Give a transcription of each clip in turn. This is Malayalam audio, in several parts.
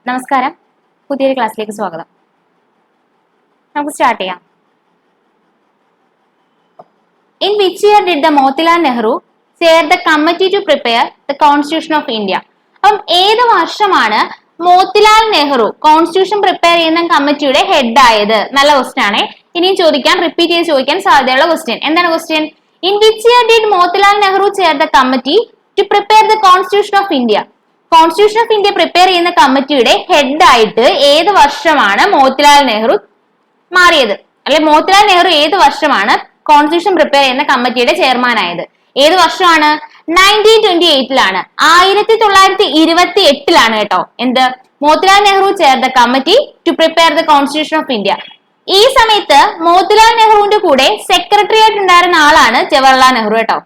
നമസ്കാരം, പുതിയൊരു ക്ലാസ്സിലേക്ക് സ്വാഗതം. നമുക്ക് സ്റ്റാർട്ട് ചെയ്യാം. In which year did the Motilal Nehru chair the committee to prepare the Constitution of India? അപ്പം ഏത് വർഷമാണ് മോത്തിലാൽ നെഹ്റു കോൺസ്റ്റിറ്റ്യൂഷൻ പ്രിപ്പയർ ചെയ്യുന്ന കമ്മിറ്റിയുടെ ഹെഡ് ആയത്? നല്ല ക്വസ്റ്റ്യൻ ആണ്. ഇനിയും ചോദിക്കാൻ, റിപ്പീറ്റ് ചെയ്ത് ചോദിക്കാൻ സാധ്യതയുള്ള ക്വസ്റ്റ്യൻ. എന്താണ് question? In which year did Motilal Nehru chair the committee to prepare the Constitution of India? Constitution of India prepare ചെയ്യുന്ന കമ്മിറ്റിയുടെ ഹെഡ് ആയിട്ട് ഏത് വർഷമാണ് മോത്തിലാൽ നെഹ്റു മാറിയത്? അല്ലെ, മോത്തിലാൽ നെഹ്റു ഏത് വർഷമാണ് കോൺസ്റ്റിറ്റ്യൂഷൻ പ്രിപ്പയർ ചെയ്യുന്ന കമ്മിറ്റിയുടെ ചെയർമാൻ ആയത്? ഏത് വർഷമാണ്? 1928 1928 കേട്ടോ. എന്ത്? Motilal Nehru chair the committee to prepare the constitution of India. ഈ സമയത്ത് മോത്തിലാൽ നെഹ്റുവിന്റെ കൂടെ സെക്രട്ടറി ആയിട്ട് ഉണ്ടായിരുന്ന ആളാണ് ജവഹർലാൽ നെഹ്റു കേട്ടോ.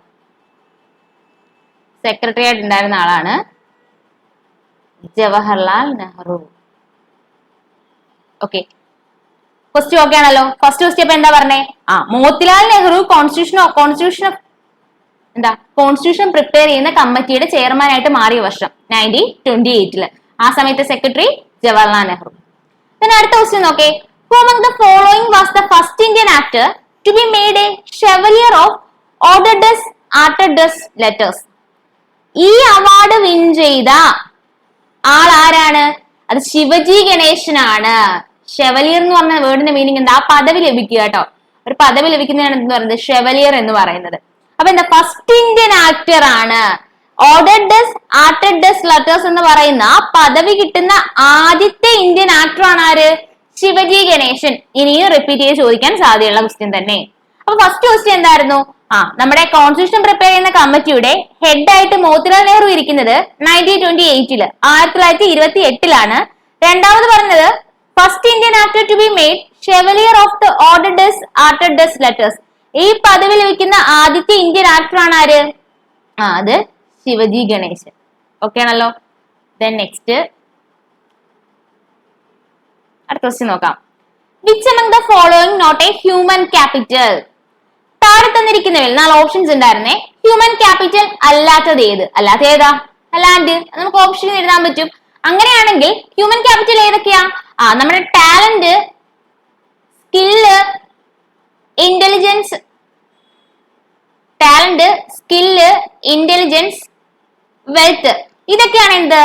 സെക്രട്ടറി ആയിട്ട് ഉണ്ടായിരുന്ന ആളാണ് Jawaharlal Nehru. Okay, question okay ആണല്ലോ. ഫസ്റ്റ് ക്വസ്റ്റ്യൻ ഇപ്പൊ എന്താ പറഞ്ഞേ? മോത്തിലാൽ നെഹ്റു കോൺസ്റ്റിറ്റ്യൂഷൻ പ്രിപ്പയർ ചെയ്യുന്ന കമ്മിറ്റിയുടെ ചെയർമാൻ ആയിട്ട് മാറിയ വർഷം 1928. ആ സമയത്ത് സെക്രട്ടറി ജവഹർലാൽ നെഹ്റു. പിന്നെ അടുത്ത ക്വസ്റ്റ്യൻ നോക്കേ. Who among the following was the first Indian actor to be made a Chevalier of Ordre des Arts et Letters? ഈ അവാർഡ് വിൻ ചെയ്ത ആൾ ആരാണ്? അത് ശിവജി ഗണേശനാണ്. ഷെവലിയർ എന്ന് പറഞ്ഞ വേർഡിന്റെ മീനിങ് എന്താ? ആ പദവി ലഭിക്കുക കേട്ടോ. ഒരു പദവി ലഭിക്കുന്നതാണ് എന്ന് പറയുന്നത് ഷെവലിയർ എന്ന് പറയുന്നത്. അപ്പൊ എന്താ? ഫസ്റ്റ് ഇന്ത്യൻ ആക്ടർ ആണ്. Order des arts des lettres എന്ന് പറയുന്ന ആ പദവി കിട്ടുന്ന ആദ്യത്തെ ഇന്ത്യൻ ആക്ടർ ആണ് ആര്? ശിവജി ഗണേശൻ. ഇനിയും റിപ്പീറ്റ് ചെയ്ത് ചോദിക്കാൻ സാധ്യതയുള്ള ക്വസ്റ്റ്യൻ തന്നെ. അപ്പൊ ഫസ്റ്റ് ക്വസ്റ്റ്യൻ എന്തായിരുന്നു? നമ്മുടെ കോൺസ്റ്റിറ്റ്യൂഷൻ പ്രിപ്പയർ ചെയ്യുന്ന കമ്മിറ്റിയുടെ ഹെഡ് ആയിട്ട് മോത്തിലാൽ നെഹ്റു ഇരിക്കുന്നത് 1928 1928 രണ്ടാമത് പറഞ്ഞത് first Indian actor to be made Chevalier of the order des arts des lettres. ഈ പദവി ലഭിക്കുന്ന ആദ്യത്തെ ഇന്ത്യൻ ആക്ടർ ആണ് ആര്? അത് ശിവജി ഗണേശൻ. ഓക്കെ ആണല്ലോ. ദെൻ നെക്സ്റ്റ് അടുത്ത ക്വസ്റ്റ്യൻ നോക്കാം. Which among the following not a human capital? താഴെ തന്നിരിക്കുന്നവയിൽ 4 ഓപ്ഷൻസ് ഉണ്ടായിരുന്നേ. ഹ്യൂമൻ ക്യാപിറ്റൽ അല്ലാത്തത് ഏത്? അല്ലാത്ത ഏതാ? ലാൻഡ്. നമുക്ക് ഓപ്ഷൻ എഴുതാൻ പറ്റും. അങ്ങനെയാണെങ്കിൽ ഹ്യൂമൻ ക്യാപിറ്റൽ ഏതൊക്കെയാ? നമ്മുടെ talent, skill, intelligence. Talent, skill, intelligence, wealth. ഇതൊക്കെയാണ് എന്ത്?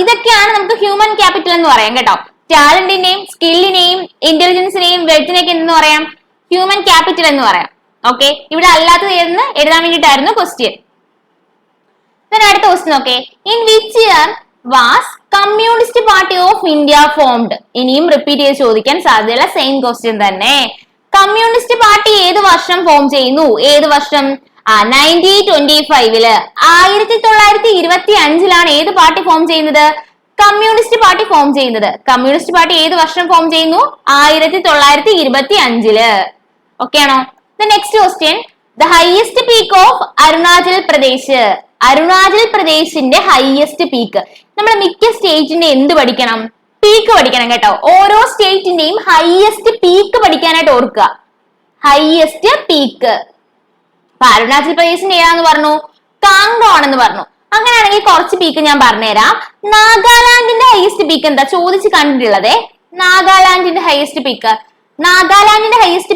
ഇതൊക്കെയാണ് നമുക്ക് ഹ്യൂമൻ ക്യാപിറ്റൽ എന്ന് പറയാം കേട്ടോ. ടാലന്റിനെയും സ്കില്ലിനെയും ഇന്റലിജൻസിനെയും വെൽത്തിനെയൊക്കെ എന്ന് പറയാം? ഹ്യൂമൻ ക്യാപിറ്റൽ എന്ന് പറയാം. ഓക്കെ, ഇവിടെ അല്ലാത്തത് ഏതെന്ന് എഴുതാൻ വേണ്ടിയിട്ടായിരുന്നു ക്വസ്റ്റ്യൻ. അടുത്ത ക്വസ്റ്റ്യൻ നോക്കേ. In which year was communist party of India formed? ഇനിയും റിപ്പീറ്റ് ചെയ്ത് ചോദിക്കാൻ സാധ്യതയുള്ള സെയിം ക്വസ്റ്റ്യൻ തന്നെ. കമ്മ്യൂണിസ്റ്റ് പാർട്ടി ഏത് വർഷം ഫോം ചെയ്യുന്നു? ഏത് വർഷം? 1925 1925 ഏത് പാർട്ടി ഫോം ചെയ്യുന്നത്? കമ്മ്യൂണിസ്റ്റ് പാർട്ടി ഫോം ചെയ്യുന്നത്. കമ്മ്യൂണിസ്റ്റ് പാർട്ടി ഏത് വർഷം ഫോം ചെയ്യുന്നു? 1925. ഓക്കെ ആണോ? Next question. The highest peak of Arunachal Pradesh. Arunachal പ്രദേശിന്റെ ഹൈയസ്റ്റ് പീക്ക്. നമ്മൾ മിക്ക സ്റ്റേറ്റിന്റെ എന്ത് പഠിക്കണം? പീക്ക് പഠിക്കണം കേട്ടോ. ഓരോ സ്റ്റേറ്റിന്റെയും ഹൈയസ്റ്റ് പീക്ക് പഠിക്കാനായിട്ട് ഓർക്കുക. Highest peak. അപ്പൊ അരുണാചൽ പ്രദേശിന്റെ ഏതാന്ന് പറഞ്ഞു? കാങ്ടോ ആണെന്ന് പറഞ്ഞു. അങ്ങനെയാണെങ്കിൽ കുറച്ച് പീക്ക് ഞാൻ പറഞ്ഞുതരാം. നാഗാലാൻഡിന്റെ ഹൈയസ്റ്റ് പീക്ക് എന്താ ചോദിച്ച് കണ്ടിട്ടുള്ളതേ? നാഗാലാൻഡിന്റെ ഹൈയസ്റ്റ്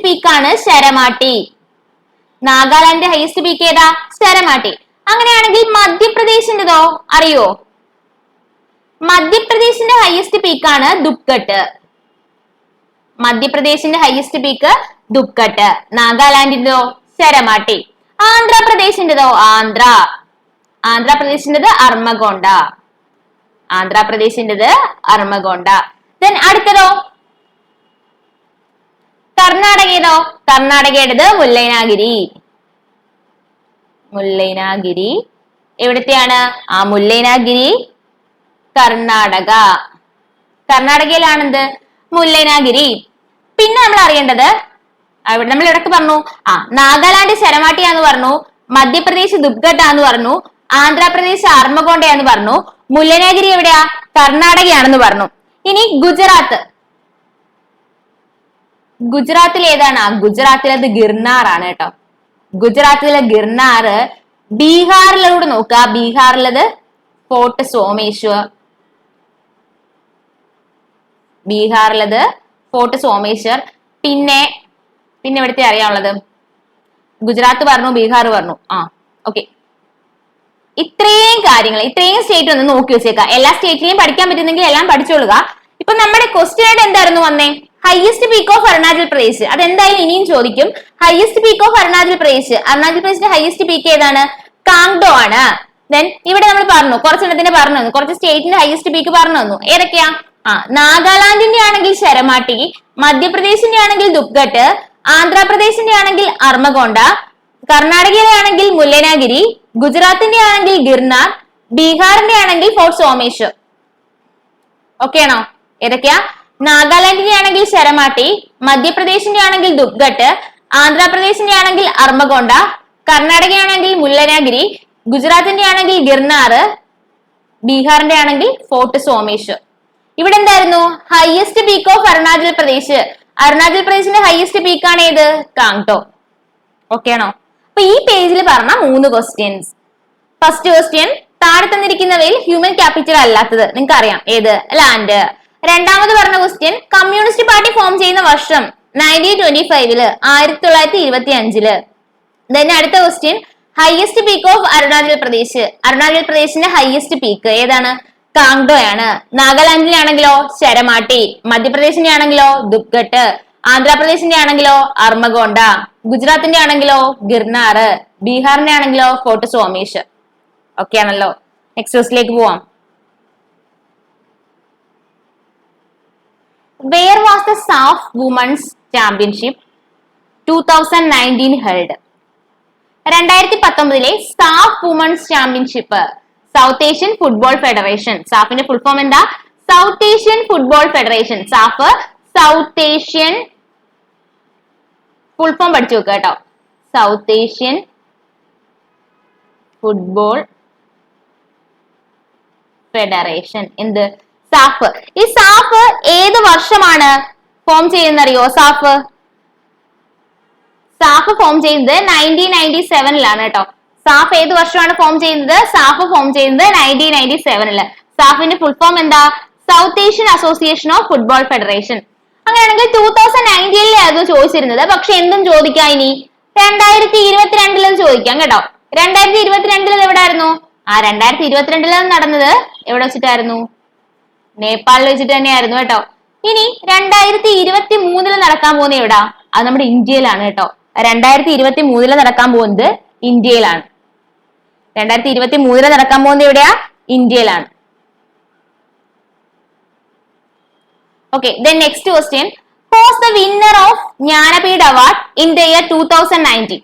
പീക്ക് ആണ് ശരമാട്ടി. നാഗാലാൻഡിന്റെ ഹൈയസ്റ്റ് പീക്ക് ഏതാ? ശരമാട്ടി. അങ്ങനെയാണെങ്കിൽ മധ്യപ്രദേശിന്റെതോ അറിയോ? മധ്യപ്രദേശിന്റെ ഹൈയസ്റ്റ് പീക്കാണ് ദുപ്കട്ട്. മധ്യപ്രദേശിന്റെ ഹൈയസ്റ്റ് പീക്ക് ദുപ്കട്ട്. നാഗാലാൻഡിന്റെതോ? ശരമാട്ടി. ആന്ധ്രാപ്രദേശിന്റെതോ? ആന്ധ്രാപ്രദേശിന്റേത് അർമഗോണ്ട. ദെൻ അടുത്തതോ? കർണാടകയിലോ? കർണാടകയുടേത് മുല്ലൈനാഗിരി. എവിടത്തെയാണ്? മുല്ലൈനാഗിരി കർണാടകയിലാണെന്ത്? മുല്ലൈനാഗിരി. പിന്നെ നമ്മൾ അറിയേണ്ടത്, നമ്മൾ ഇടയ്ക്ക് പറഞ്ഞു നാഗാലാൻഡ് ശരമാട്ടിയാന്ന് പറഞ്ഞു, മധ്യപ്രദേശ് ദുബ്ഘട്ടാന്ന് പറഞ്ഞു, ആന്ധ്രാപ്രദേശ് അർമഗോണ്ടയാന്ന് പറഞ്ഞു, മുല്ലൈനാഗിരി എവിടെയാ? കർണാടകയാണെന്ന് പറഞ്ഞു. ഇനി ഗുജറാത്തിൽ ഏതാണ്? ഗുജറാത്തിലത് ഗിർനാർ ആണ് കേട്ടോ. ഗുജറാത്തിലെ ഗിർനാർ. ബീഹാറിലൂടെ നോക്കുക. ബീഹാറിലത് ഫോർട്ട് സോമേശ്വർ. ബീഹാറിലത് ഫോർട്ട് സോമേശ്വർ. പിന്നെ ഇവിടുത്തെ അറിയാനുള്ളത് ഗുജറാത്ത് പറഞ്ഞു, ബീഹാർ പറഞ്ഞു. ഓക്കെ, ഇത്രയും കാര്യങ്ങൾ, ഇത്രയും സ്റ്റേറ്റ് ഒന്ന് നോക്കി വെച്ചേക്കാം. എല്ലാ സ്റ്റേറ്റിനെയും പഠിക്കാൻ പറ്റുന്നെങ്കിൽ എല്ലാം പഠിച്ചോളുക. ഇപ്പൊ നമ്മുടെ ക്വസ്റ്റ്യൻ ആയിട്ട് എന്തായിരുന്നു വന്നേ? Highest peak of Arunachal Pradesh. അതെന്തായാലും ഇനിയും ചോദിക്കും. Highest peak of Arunachal Pradesh, Arunachal പ്രദേശിന്റെ ഹയസ്റ്റ് പീക്ക് ഏതാണ്? കാങ്ഡോ ആണ്. ദെൻ ഇവിടെ നമ്മൾ പറഞ്ഞു, കുറച്ചെണ്ണത്തിന്റെ പറഞ്ഞു തന്നു, കുറച്ച് സ്റ്റേറ്റിന്റെ ഹയസ്റ്റ് പീക്ക് പറഞ്ഞു തന്നു. ഏതൊക്കെയാ? നാഗാലാൻഡിന്റെ ആണെങ്കിൽ ശരമാട്ടി, മധ്യപ്രദേശിന്റെ ആണെങ്കിൽ ദുപ്ഗട്ട്, ആന്ധ്രാപ്രദേശിന്റെ ആണെങ്കിൽ അർമകൊണ്ട, കർണാടകയിലെ ആണെങ്കിൽ മുല്ലനാഗിരി, ഗുജറാത്തിന്റെ ആണെങ്കിൽ ഗിർനാർ, ബീഹാറിന്റെ ആണെങ്കിൽ ഫോർട്ട് സോമേശ്വർ. ഓക്കെ ആണോ? ഏതൊക്കെയാ? നാഗാലാൻഡിന്റെ ആണെങ്കിൽ ശരമാട്ടി, മധ്യപ്രദേശിന്റെ ആണെങ്കിൽ ദുപ്ഗട്ട്, ആന്ധ്രാപ്രദേശിന്റെ ആണെങ്കിൽ അർമകൊണ്ട, കർണാടകയാണെങ്കിൽ മുല്ലനാഗിരി, ഗുജറാത്തിന്റെ ആണെങ്കിൽ ഗിർനാർ, ബീഹാറിന്റെ ആണെങ്കിൽ ഫോർട്ട് സോമേശ്വർ. ഇവിടെ എന്തായിരുന്നു? Highest peak of Arunachal Pradesh. Arunachal പ്രദേശിന്റെ ഹയസ്റ്റ് പീക്കാണ് ഏത്? കാങ്ടോ. ഓക്കെ ആണോ? അപ്പൊ ഈ പേജിൽ പറഞ്ഞ 3 ക്വസ്റ്റ്യൻസ്. ഫസ്റ്റ് ക്വസ്റ്റ്യൻ, താഴെ തന്നിരിക്കുന്നവയിൽ ഹ്യൂമൻ ക്യാപിറ്റൽ അല്ലാത്തത് നിങ്ങൾക്ക് അറിയാം, ഏത്? ലാൻഡ്. രണ്ടാമത് പറഞ്ഞ ക്വസ്റ്റ്യൻ, കമ്മ്യൂണിസ്റ്റ് പാർട്ടി ഫോം ചെയ്യുന്ന വർഷം 1925 1925. then അടുത്ത question, highest peak of Arunachal Pradesh. Arunachal പ്രദേശിന്റെ ഹയസ്റ്റ് പീക്ക് ഏതാണ്? കാങ്ഡോ ആണ്. നാഗാലാൻഡിലെ ആണെങ്കിലോ ശരമാട്ടി, മധ്യപ്രദേശിന്റെ ആണെങ്കിലോ ദുപ്ഗട്ട്, ആന്ധ്രാപ്രദേശിന്റെ ആണെങ്കിലോ അർമഗോണ്ട, ഗുജറാത്തിന്റെ ആണെങ്കിലോ ഗിർനാർ, ബീഹാറിന്റെ ആണെങ്കിലോ ഫോർട്ട് സോമേശ്വർ. ഓക്കെ ആണല്ലോ? നെക്സ്റ്റ് ക്വസ്റ്റിലേക്ക് പോവാം. Where was the SAF Women's Championship 2019 held? 2019 SAFF women's championship South Asian football federation. സാഫിന്റെ ഫുൾ ഫോം എന്താ? South Asian football federation. SAFF South Asian full form പഠിച്ചു വെക്കുക കേട്ടോ. South Asian football federation. എന്ത്? സാഫ്. ഈ സാഫ് ഏത് വർഷമാണ് ഫോം ചെയ്യുന്നറിയോ? സാഫ് ഫോം ചെയ്യുന്നത് 1997 കേട്ടോ. സാഫ് ഏത് വർഷമാണ് ഫോം ചെയ്യുന്നത്? സാഫ് ഫോം ചെയ്യുന്നത് 1997. സാഫിന്റെ ഫുൾ ഫോം എന്താ? South Asian association of football federation. അങ്ങനെയാണെങ്കിൽ 2019 ആയിരുന്നു ചോദിച്ചിരുന്നത്. പക്ഷെ എന്തും ചോദിക്കാം ഇനി 2022 ചോദിക്കാം കേട്ടോ. 2022 എവിടായിരുന്നു? 2022 നടന്നത് എവിടെ വെച്ചിട്ടായിരുന്നു? നേപ്പാളിൽ വെച്ചിട്ട് തന്നെയായിരുന്നു കേട്ടോ. ഇനി 2023 നടക്കാൻ പോകുന്ന എവിടാ? അത് നമ്മുടെ ഇന്ത്യയിലാണ് കേട്ടോ. 2023 നടക്കാൻ പോകുന്നത് ഇന്ത്യയിലാണ്. 2023 നടക്കാൻ പോകുന്നത് എവിടെയാ? ഇന്ത്യയിലാണ്. Okay, then next question. Who was the winner of Jnanapith Award in the year 2019?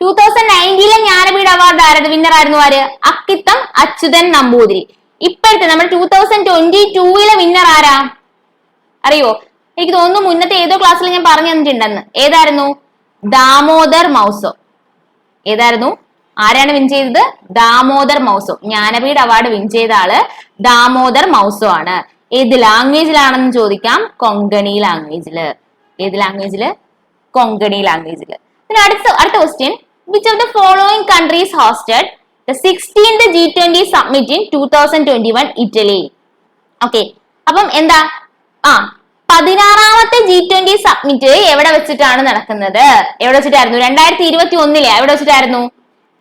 2019 Jnanpith award ആരത് വിന്നർ ആയിരുന്നു? ആര്? അക്കിത്തം അച്യുതൻ നമ്പൂതിരി. ഇപ്പോഴത്തെ നമ്മുടെ 2022 വിന്നർ ആരാ അറിയോ? എനിക്ക് തോന്നുന്നു മുന്നത്തെ ഏതോ ക്ലാസ്സിൽ ഞാൻ പറഞ്ഞു തന്നിട്ടുണ്ടെന്ന്. ഏതായിരുന്നു? ദാമോദർ മൗസോ. ഏതായിരുന്നു? ആരാണ് വിൻ ചെയ്തത്? ദാമോദർ മൗസോ. ജ്ഞാനപീഠ അവാർഡ് വിൻ ചെയ്ത ആള് ദാമോദർ മൗസോ ആണ്. ഏത് ലാംഗ്വേജിലാണെന്ന് ചോദിക്കാം. കൊങ്കണി ലാംഗ്വേജില്. ഏത് ലാംഗ്വേജില്? കൊങ്കണി ലാംഗ്വേജില്. പിന്നെ അടുത്ത question, which of the following countries hosted the 16th G20 summit in 2021 Italy? Okay, അപ്പം എന്താ? 16ാമത്തെ G20 സമ്മിറ്റ് എവിടെ വെച്ചിട്ടാണ് നടക്കുന്നത്? എവിടെ വെച്ചിട്ടായിരുന്നു? 2021 എവിടെ വെച്ചിട്ടായിരുന്നു?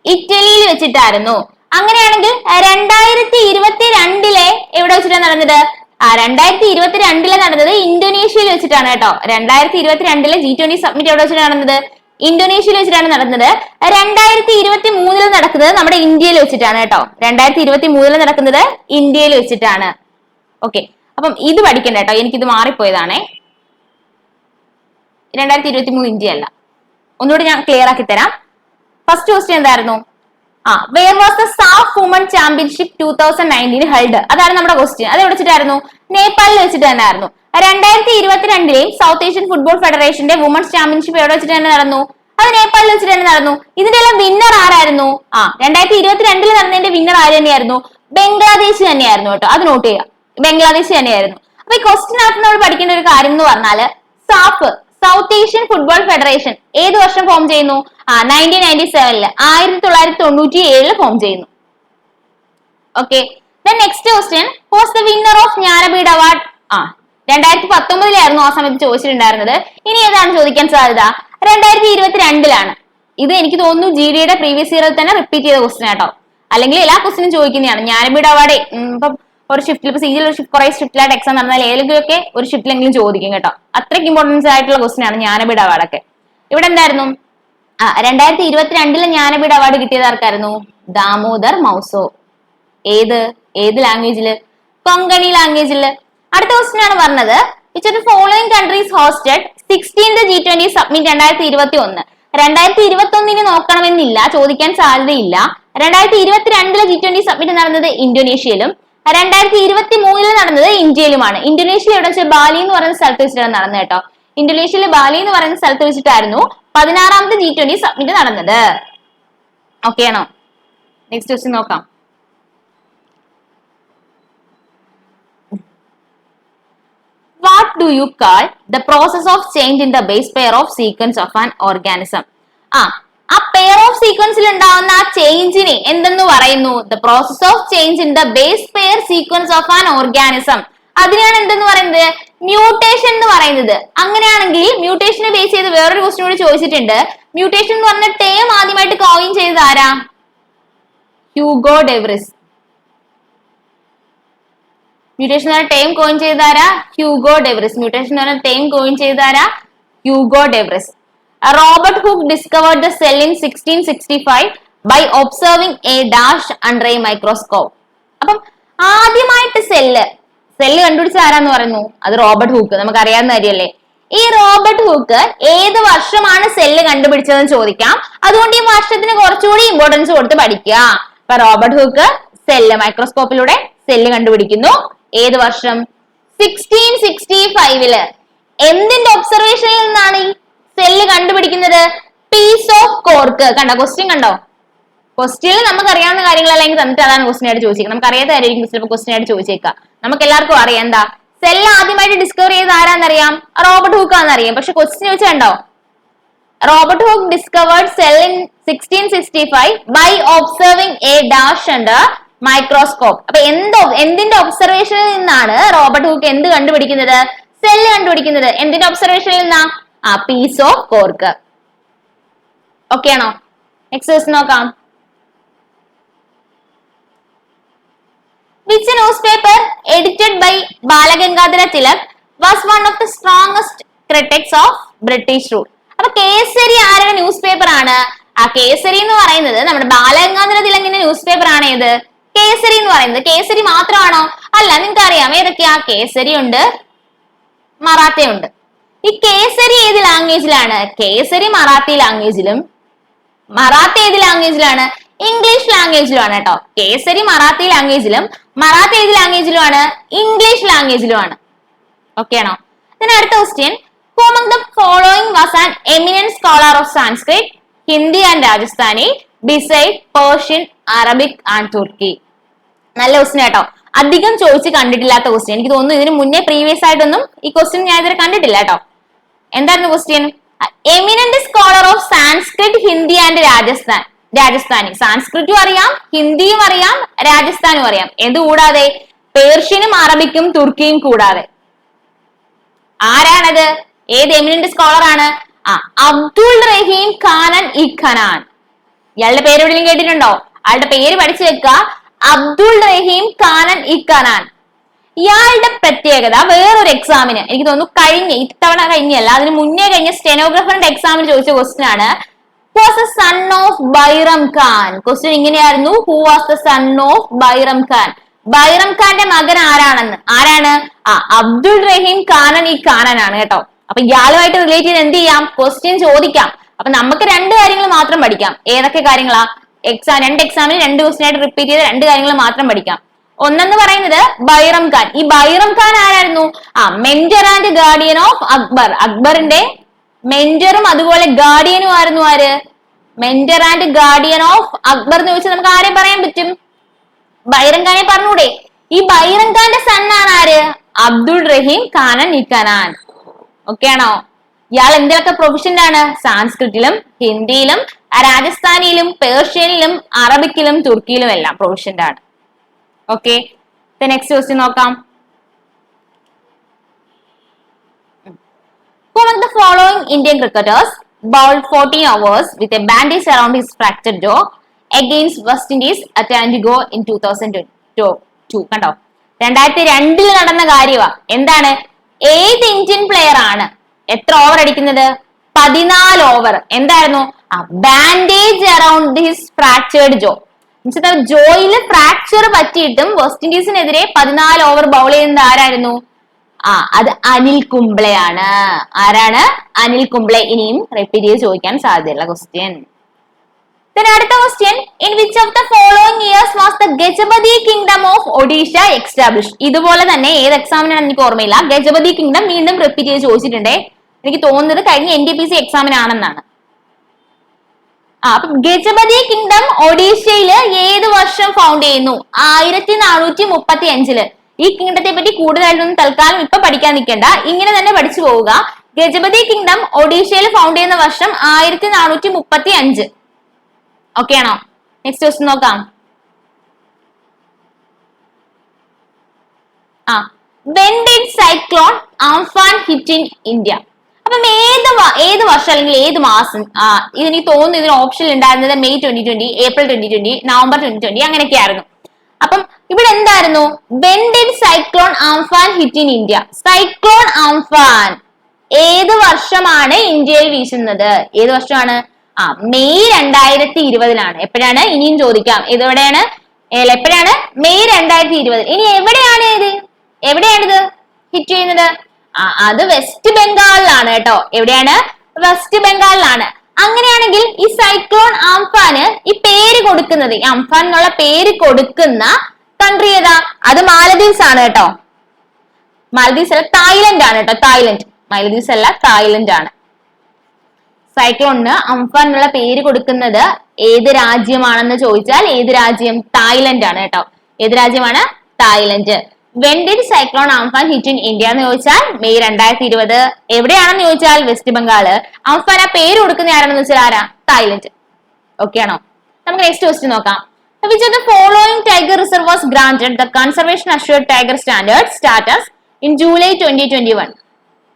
ഇറ്റലിയിൽ വെച്ചിട്ടായിരുന്നു. അങ്ങനെയാണെങ്കിൽ 2022 എവിടെ വെച്ചിട്ടാണ് നടന്നത്? 2022 നടന്നത് ഇന്തോനേഷ്യയിൽ വെച്ചിട്ടാണ് കേട്ടോ. 2022 G20 സമ്മിറ്റ് എവിടെ വെച്ചിട്ടാണ് നടന്നത്? ഇന്തോനേഷ്യയിൽ വെച്ചിട്ടാണ് നടന്നത്. 2023 നടക്കുന്നത് നമ്മുടെ ഇന്ത്യയിൽ വെച്ചിട്ടാണ് കേട്ടോ. 2023 നടക്കുന്നത് ഇന്ത്യയിൽ വെച്ചിട്ടാണ്. ഓക്കെ, അപ്പം ഇത് പഠിക്കണ്ട കേട്ടോ, എനിക്കിത് മാറിപ്പോയതാണേ. 2023 ഇന്ത്യ അല്ല. ഒന്നുകൂടി ഞാൻ ക്ലിയർ ആക്കി തരാം. ഫസ്റ്റ് ക്വസ്റ്റ്യൻ എന്തായിരുന്നു? Where was the SAFF woman championship 2019 held? അതാണ് നമ്മുടെ ക്വസ്റ്റ്യൻ. അത് എവിടെ വെച്ചിട്ടായിരുന്നു? നേപ്പാളിൽ വെച്ചിട്ട് തന്നെ ആയിരുന്നു. 2022 സൗത്ത് ഏഷ്യൻ ഫുട്ബോൾ ഫെഡറേഷന്റെ വുമൺസ് ചാമ്പ്യൻഷിപ്പ് എവിടെ വെച്ചിട്ട് തന്നെ നടന്നു? അത് നേപ്പാളിൽ വെച്ചിട്ട് തന്നെ നടന്നു. ഇതിന്റെ എല്ലാം വിന്നർ ആരായിരുന്നു? 2022 നടന്നതിന്റെ വിന്നർ ആര് തന്നെയായിരുന്നു? ബംഗ്ലാദേശ് തന്നെയായിരുന്നു കേട്ടോ. അത് നോട്ട് ചെയ്യുക, ബംഗ്ലാദേശ് തന്നെയായിരുന്നു. അപ്പൊ ഈ ക്വസ്റ്റിനകത്ത് നമ്മൾ പഠിക്കേണ്ട ഒരു കാര്യം എന്ന് പറഞ്ഞാല് SAFF South Asian football federation ഏത് വർഷം ഫോം ചെയ്യുന്നു? 1997 1997 ഫോം ചെയ്യുന്നു. Okay, next question, was the winner of Jnanpith award? 2019 ആ സമയത്ത് ചോദിച്ചിട്ടുണ്ടായിരുന്നത്. ഇനി ഏതാണ് ചോദിക്കാൻ സാധ്യത? 2022 ഇത് എനിക്ക് തോന്നുന്നു GD-യുടെ പ്രീവിയസ് ഇയറിൽ തന്നെ റിപ്പീറ്റ് ചെയ്ത ക്വസ്റ്റൻ ആട്ടോ, അല്ലെങ്കിൽ എല്ലാ ക്വസ്റ്റിനും ചോദിക്കുന്നതാണ്. ജ്ഞാനപീഠ അവാർഡ് ഇപ്പം ഒരു ഷിഫ്റ്റിൽ ഇപ്പൊ സിജിയിൽ കുറെ ഷിഫ്റ്റിലായിട്ട് എക്സാം നടന്നാൽ ഏതെങ്കിലുമൊക്കെ ഒരു ഷിഫ്റ്റിലെങ്കിലും ചോദിക്കും കേട്ടോ. അത്രയ്ക്ക് ഇമ്പോർട്ടൻസ് ആയിട്ടുള്ള ക്വസ്റ്റൻ ആണ് ജ്ഞാനപീഠ അവാർഡൊക്കെ. ഇവിടെ എന്തായിരുന്നു? 2022 ജ്ഞാനപീഠ അവാർഡ് കിട്ടിയത് ആർക്കായിരുന്നു? ദാമോദർ മൗസോ. ഏത് ലാംഗ്വേജില്? കൊങ്കണി ലാംഗ്വേജില്. അടുത്ത ക്വസ്റ്റൻ ആണ് പറഞ്ഞത്, which of the following countries hosted 16th G20 Summit 2021? 2021 നോക്കണമെന്നില്ല, ചോദിക്കാൻ സാധ്യതയില്ല. 2022 G20 സബ്മിറ്റ് നടന്നത് ഇന്തോനേഷ്യയിലും 2023 നടന്നത് ഇന്ത്യയിലുമാണ്. ഇന്തോനേഷ്യ എവിടെ വെച്ചാൽ ബാലി എന്ന് പറയുന്ന സ്ഥലത്ത് വെച്ചിട്ടാണ് നടന്നത് കേട്ടോ. ഇന്തോനേഷ്യയിലെ ബാലി എന്ന് പറയുന്ന സ്ഥലത്ത് വെച്ചിട്ടായിരുന്നു 16ാമത്തെ G20 സബ്മിറ്റ് നടന്നത്. ഓക്കെ ആണോ? നെക്സ്റ്റ് ക്വസ്റ്റ്യൻ നോക്കാം. What do you call the process of change in the base pair of sequence of an organism? ആ പെയർ ഓഫ് സീക്വൻസിൽ ഉണ്ടാവുന്ന ആ ചേഞ്ചിനെ എന്തെന്ന് പറയുന്നു? The process of change in the base pair sequence of an organism. അതിനെയാണ് എന്തെന്ന് പറയുന്നത്? മ്യൂട്ടേഷൻ എന്ന് പറയുന്നത്. അങ്ങനെയാണെങ്കിൽ മ്യൂട്ടേഷനെ ബേസ് ചെയ്ത് വേറൊരു ക്വസ്റ്റ്യൻ കൂടി ചോദിച്ചിട്ടുണ്ട്. മ്യൂട്ടേഷൻ എന്ന് പറഞ്ഞ ടേം ആദ്യമായിട്ട് കോയിൻ ചെയ്തത് ആരാ? Hugo de Vries. മ്യൂട്ടേഷൻ എന്ന് പറഞ്ഞ ടേം കോയിൻ ചെയ്താരാ? Hugo de Vries. മ്യൂട്ടേഷൻ എന്ന് പറഞ്ഞ ടേം കോയിൻ ചെയ്താരാ? Hugo de Vries. Robert Hooke discovered the cell in 1665 by observing a dash under a microscope. അപ്പം ആദ്യമായിട്ട് സെല്ല് കണ്ടുപിടിച്ച ആരാന്ന് പറയുന്നു? അത് റോബർട്ട് ഹൂക്ക്. നമുക്ക് അറിയാവുന്ന കാര്യമല്ലേ. ഈ റോബർട്ട് ഹൂക്ക് ഏത് വർഷമാണ് സെല്ല് കണ്ടുപിടിച്ചതെന്ന് ചോദിക്കാം. അതുകൊണ്ട് ഈ വർഷത്തിന് കുറച്ചുകൂടി ഇമ്പോർട്ടൻസ് കൊടുത്ത് പഠിക്കുക. അപ്പൊ റോബർട്ട് ഹൂക്ക് സെല്ല് മൈക്രോസ്കോപ്പിലൂടെ സെല്ല് കണ്ടുപിടിക്കുന്നു. ഏത് വർഷം? 1665. എന്തിന്റെ ഒബ്സർവേഷനിൽ നിന്നാണ് ഈ സെല്ല് കണ്ടുപിടിക്കുന്നത്? Piece of cork. കണ്ടോ ക്വസ്റ്റ്യൻ? കണ്ടോ ക്വസ്റ്റ്യനിൽ നമുക്ക് അറിയാവുന്ന കാര്യങ്ങൾ അല്ലെങ്കിൽ തന്നിട്ട് അതാണ് ക്വസ്റ്റ്യൻ ആയിട്ട് ചോദിച്ചേക്കാം. നമുക്ക് അറിയാത്ത കാര്യമായിരിക്കും ചിലപ്പോൾ ക്വസ്റ്റ്യൻ ആയിട്ട് ചോദിച്ചേക്കാം. നമുക്ക് എല്ലാവർക്കും അറിയാം എന്താ സെല്ല് ആദ്യമായിട്ട് ഡിസ്കവർ ചെയ്ത് ആരാന്നറിയാം? റോബർട്ട് ഹൂക്ക് ആണെന്നറിയാം. പക്ഷെ ക്വസ്റ്റ്യൻ ചോദിച്ചാണ്ടോ Robert Hooke discovered cell in 1665 by observing a dash under microscope. അപ്പൊ എന്തിന്റെ ഒബ്സർവേഷനിൽ നിന്നാണ് റോബർട്ട് ഹൂക്ക് എന്ത് കണ്ടുപിടിക്കുന്നത്? സെല്ല് കണ്ടുപിടിക്കുന്നത്. എന്തിന്റെ ഒബ്സർവേഷനിൽ നിന്നാ? Piece of cork. ഓക്കെ ആണോ? നെക്സ്റ്റ് ക്വസ്റ്റ്യൻ നോക്കാം. Which newspaper edited by Balagangadhara Tilak was one of the strongest critics of British rule? അപ്പൊ കേസരി ആരുടെ ന്യൂസ് പേപ്പർ ആണ്? കേസരി എന്ന് പറയുന്നത് നമ്മുടെ ബാലഗംഗാധര തിലകിന്റെ ന്യൂസ് പേപ്പർ ആണ്. ഏത്? കേസരി എന്ന് പറയുന്നത്. കേസരി മാത്രമാണോ? അല്ല. നിങ്ങൾക്ക് അറിയാം ഏതൊക്കെയാ? കേസരി ഉണ്ട്, മറാത്തി ഉണ്ട്. ഈ കേസരി ഏത് ലാംഗ്വേജിലാണ്? കേസരി മറാത്തി ലാംഗ്വേജിലും മറാത്തി ഏത് ലാംഗ്വേജിലാണ്? ഇംഗ്ലീഷ് ലാംഗ്വേജിലുമാണ് കേട്ടോ. കേസരി മറാത്തി ലാംഗ്വേജിലും മറാത്തി ഏത് ലാംഗ്വേജിലുമാണ്? ഇംഗ്ലീഷ് ലാംഗ്വേജിലുമാണ്. ഓക്കെ ആണോ? പിന്നെ അടുത്ത question, who among the following was an eminent scholar of Sanskrit, Hindi and Rajasthani beside Persian, Arabic and Turkey? നല്ല ക്വസ്റ്റ്യൻ കേട്ടോ. അധികം ചോദിച്ച് കണ്ടിട്ടില്ലാത്ത ക്വസ്റ്റ്യൻ. എനിക്ക് തോന്നുന്നു ഇതിന് മുന്നേ പ്രീവിയസ് ആയിട്ടൊന്നും ഈ ക്വസ്റ്റ്യൻ ഞാൻ ഇതുവരെ കണ്ടിട്ടില്ല കേട്ടോ. എന്തായിരുന്നു question? Eminent scholar of Sanskrit, Hindi and Rajasthani. സാൻസ്ക്രിറ്റും അറിയാം, ഹിന്ദിയും അറിയാം, രാജസ്ഥാനും അറിയാം. എന്ത് കൂടാതെ? പേർഷ്യനും അറബിക്കും തുർക്കിയും കൂടാതെ. ആരാണത്? ഏത് എമിനന്റ് സ്കോളർ ആണ്? അബ്ദുൾ റഹീം ഖാനൻ ഇ ഖനാൻ. ഇയാളുടെ പേര് എവിടെയും കേട്ടിട്ടുണ്ടോ? അയാളുടെ പേര് പഠിച്ചു വെക്കുക. അബ്ദുൾ റഹീം ഖാനൻ ഇ ഖനാൻ. ഇയാളുടെ പ്രത്യേകത വേറൊരു എക്സാമിന് എനിക്ക് തോന്നുന്നു ഇത്തവണ കഴിഞ്ഞല്ല, അതിന് മുന്നേ കഴിഞ്ഞ സ്റ്റെനോഗ്രാഫറിന്റെ എക്സാമിന് ചോദിച്ച ക്വസ്റ്റ്യൻ ആണ്. Who was the son of Bairam Khan? Question ഇങ്ങനെയായിരുന്നു. Who was the son of Bairam Khan? Bairam ഖാന്റെ മകൻ ആരാണ്? അബ്ദുൾ റഹീം ഖാനൻ ഇ ഖാനൻ ആണ് കേട്ടോ. അപ്പൊ ഇയാളുമായിട്ട് റിലേറ്റ് ചെയ്ത് എന്ത് ചെയ്യാം? ക്വസ്റ്റ്യൻ ചോദിക്കാം. അപ്പൊ നമുക്ക് രണ്ട് കാര്യങ്ങൾ മാത്രം പഠിക്കാം. ഏതൊക്കെ കാര്യങ്ങളാ? രണ്ട് എക്സാമിന് രണ്ട് ക്വസ്റ്റ്യൻ ആയിട്ട് റിപ്പീറ്റ് ചെയ്ത് രണ്ട് കാര്യങ്ങൾ മാത്രം പഠിക്കാം. ഒന്നെന്ന് പറയുന്നത് ബൈറം ഖാൻ. ഈ ബൈറം ഖാൻ ആരായിരുന്നു? Mentor and guardian of Akbar. അക്ബറിന്റെ മെന്ററും അതുപോലെ ഗാർഡിയനും ആയിരുന്നു. ആര്? Mentor and guardian of Akbar എന്ന് ചോദിച്ചാൽ നമുക്ക് ആരെ പറയാൻ പറ്റും? ബൈറം ഖാനെ പറഞ്ഞൂടെ? ഈ ബൈറം ഖാന്റെ സൺ ആണ് ആര്? അബ്ദുൾ റഹീം ഖാനൻ ഇ ഖനാൻ. ഓക്കെ ആണോ? ഇയാൾ എന്തിലൊക്കെ പ്രൊഫഷൻഡ് ആണ്? സാൻസ്ക്രിറ്റിലും ഹിന്ദിയിലും രാജസ്ഥാനിയിലും പേർഷ്യനിലും അറബിക്കിലും തുർക്കിയിലും എല്ലാം പ്രൊഫഷൻഡ് ആണ്. ഓക്കെ, നെക്സ്റ്റ് ക്വസ്റ്റ്യൻ നോക്കാം. among the following Indian cricketers bowled 14 overs with a bandage around his fractured jaw against West Indies at Antigua in 2002? കണ്ടോ, 2002 നടന്ന കാര്യമാ. എന്താണ്, ഏത് ഇന്ത്യൻ പ്ലെയർ ആണ് എത്ര ഓവർ അടിക്കുന്നത്? 14 ഓവർ. എന്തായിരുന്നു? ബാൻഡേജ് അറൌണ്ട് ഹിസ് ഫ്രാക്ചേർഡ് ജോ. ജോയില് ഫ്രാക്ചർ പറ്റിയിട്ടും വെസ്റ്റ് ഇൻഡീസിനെതിരെ 14 ഓവർ ബൗൾ ചെയ്യുന്നത് ആരായിരുന്നു? അത് അനിൽ കുംബ്ലെയാണ്. ആരാണ്? അനിൽ കുംബ്ലെ. ഇനിയും റിപ്പീറ്റ് ചെയ്ത് ചോദിക്കാൻ സാധ്യതയുള്ള ക്വസ്റ്റ്യൻ. അടുത്ത question, in which of the following years was the Gajapati kingdom of Odisha establish? ഇതുപോലെ തന്നെ ഏത് എക്സാമിനാണ് എനിക്ക് ഓർമ്മയില്ല. ഗജപതി കിങ്ഡം വീണ്ടും റിപ്പീറ്റ് ചെയ്ത് ചോദിച്ചിട്ടുണ്ട്. എനിക്ക് തോന്നുന്നത് കഴിഞ്ഞ NTPC എക്സാമിനാണെന്നാണ്. അപ്പൊ ഗജപതി കിങ്ഡം ഒഡീഷയില് ഏത് വർഷം ഫൗണ്ട് ചെയ്യുന്നു? 1435. ഈ കിങ്ഡത്തെ പറ്റി കൂടുതലായിട്ടൊന്നും തൽക്കാലം ഇപ്പൊ പഠിക്കാൻ നിൽക്കണ്ട, ഇങ്ങനെ തന്നെ പഠിച്ചു പോവുക. ഗജപതി കിങ്ഡം ഒഡീഷയിൽ ഫൗണ്ട് ചെയ്യുന്ന വർഷം 1435. ഓക്കെ ആണോ? നെക്സ്റ്റ് ക്വസ്റ്റ്യൻ നോക്കാം. When did cyclone Amphan hit in India? അപ്പം ഏത് വർഷം അല്ലെങ്കിൽ ഏത് മാസം? ഇതെനിക്ക് തോന്നുന്നു ഇതിന് ഓപ്ഷൻ ഉണ്ടായിരുന്നത് May 2020, April 2020, November 2020 അങ്ങനെയൊക്കെ ആയിരുന്നു. അപ്പം ഇവിടെ എന്തായിരുന്നു? When did cyclone Amphan hit in India? Cyclone Amphan ഏത് വർഷമാണ് ഇന്ത്യയിൽ വീശുന്നത്? ഏത് വർഷമാണ്? May 2020. എപ്പോഴാണ്? ഇനിയും ചോദിക്കാം. എവിടെയാണ്? എപ്പോഴാണ്? May 2020. ഇനി എവിടെയാണിത് ഹിറ്റ് ചെയ്യുന്നത്? അത് വെസ്റ്റ് ബംഗാളിലാണ് കേട്ടോ. എവിടെയാണ്? വെസ്റ്റ് ബംഗാളിലാണ്. അങ്ങനെയാണെങ്കിൽ ഈ സൈക്ലോൺ ആംഫാന് ഈ പേര് കൊടുക്കുന്നത്, ഈ ആംഫാൻ എന്നുള്ള പേര് കൊടുക്കുന്ന കൺട്രി ഏതാ? അത് മാലദ്വീപ്സ് ആണ് കേട്ടോ. മാലദ്വീപ്സ് അല്ല, തായ്ലൻഡ് ആണ് കേട്ടോ. തായ്ലൻഡ്. മാലദ്വീപ്സ് അല്ല, തായ്ലൻഡ് ആണ്. സൈക്ലോണിന് അംഫാൻ എന്നുള്ള പേര് കൊടുക്കുന്നത് ഏത് രാജ്യമാണെന്ന് ചോദിച്ചാൽ ഏത് രാജ്യം? തായ്ലൻഡ് ആണ് കേട്ടോ. ഏത് രാജ്യമാണ്? Thailand. When did cyclone Amphan hit in India എന്ന് ചോദിച്ചാൽ May 2020. എവിടെയാണെന്ന് ചോദിച്ചാൽ വെസ്റ്റ് ബംഗാള്. അംഫാൻ ആ പേര് കൊടുക്കുന്ന ആരാണെന്ന് വെച്ചാൽ ആരാ? തായ്ലൻഡ്. ഓക്കെ ആണോ? നമുക്ക് നെക്സ്റ്റ് ക്വസ്റ്റ്യൻ നോക്കാം. Which of the following tiger reserve was granted the conservation assured tiger standard status in July 2021?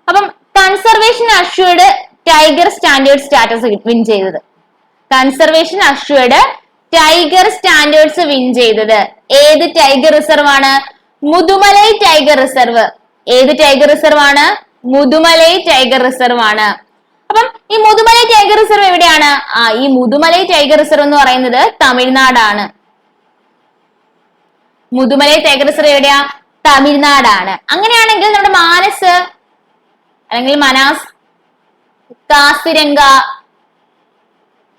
അപ്പം conservation assured tiger standard status win ചെയ്തത്, conservation assured tiger standards win ചെയ്തത് ഏത് ടൈഗർ റിസർവ് ആണ്? Mudumalai tiger reserve. ഏത് ടൈഗർ റിസർവ് ആണ്? മുതുമലൈ ടൈഗർ റിസർവ് ആണ്. അപ്പം ഈ മുതുമലൈ ടൈഗർ റിസർവ് എവിടെയാണ്? ഈ മുതുമലൈ ടൈഗർ റിസർവ് എന്ന് പറയുന്നത് തമിഴ്നാടാണ്. മുതുമലൈ ടൈഗർ റിസർവ് എവിടെയാ? തമിഴ്നാടാണ്. അങ്ങനെയാണെങ്കിൽ നമ്മുടെ മാനസ് അല്ലെങ്കിൽ മനാസ്, കാസിരംഗ,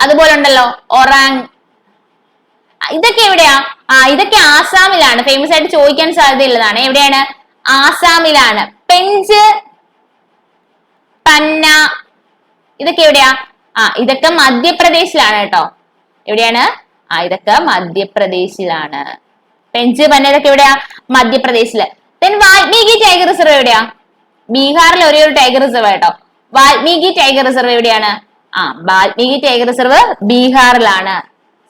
അതുപോലെ ഉണ്ടല്ലോ ഒറാങ്, ഇതൊക്കെ എവിടെയാ? ഇതൊക്കെ ആസാമിലാണ്. ഫേമസ് ആയിട്ട് ചോദിക്കാൻ സാധ്യതയുള്ളതാണ്. എവിടെയാണ്? ആസാമിലാണ്. പെഞ്ച്, പന്ന, ഇതൊക്കെ എവിടെയാ? ഇതൊക്കെ മധ്യപ്രദേശിലാണ് കേട്ടോ. എവിടെയാണ്? ഇതൊക്കെ മധ്യപ്രദേശിലാണ്. പെഞ്ച്, പന്ന ഇതൊക്കെ എവിടെയാ? മധ്യപ്രദേശില്. വാൽമീകി ടൈഗർ റിസർവ് എവിടെയാ? ബീഹാറിലെ ഒരേ ഒരു ടൈഗർ റിസർവ് കേട്ടോ. വാൽമീകി ടൈഗർ റിസർവ് എവിടെയാണ്? വാൽമീകി ടൈഗർ റിസർവ് ബീഹാറിലാണ്.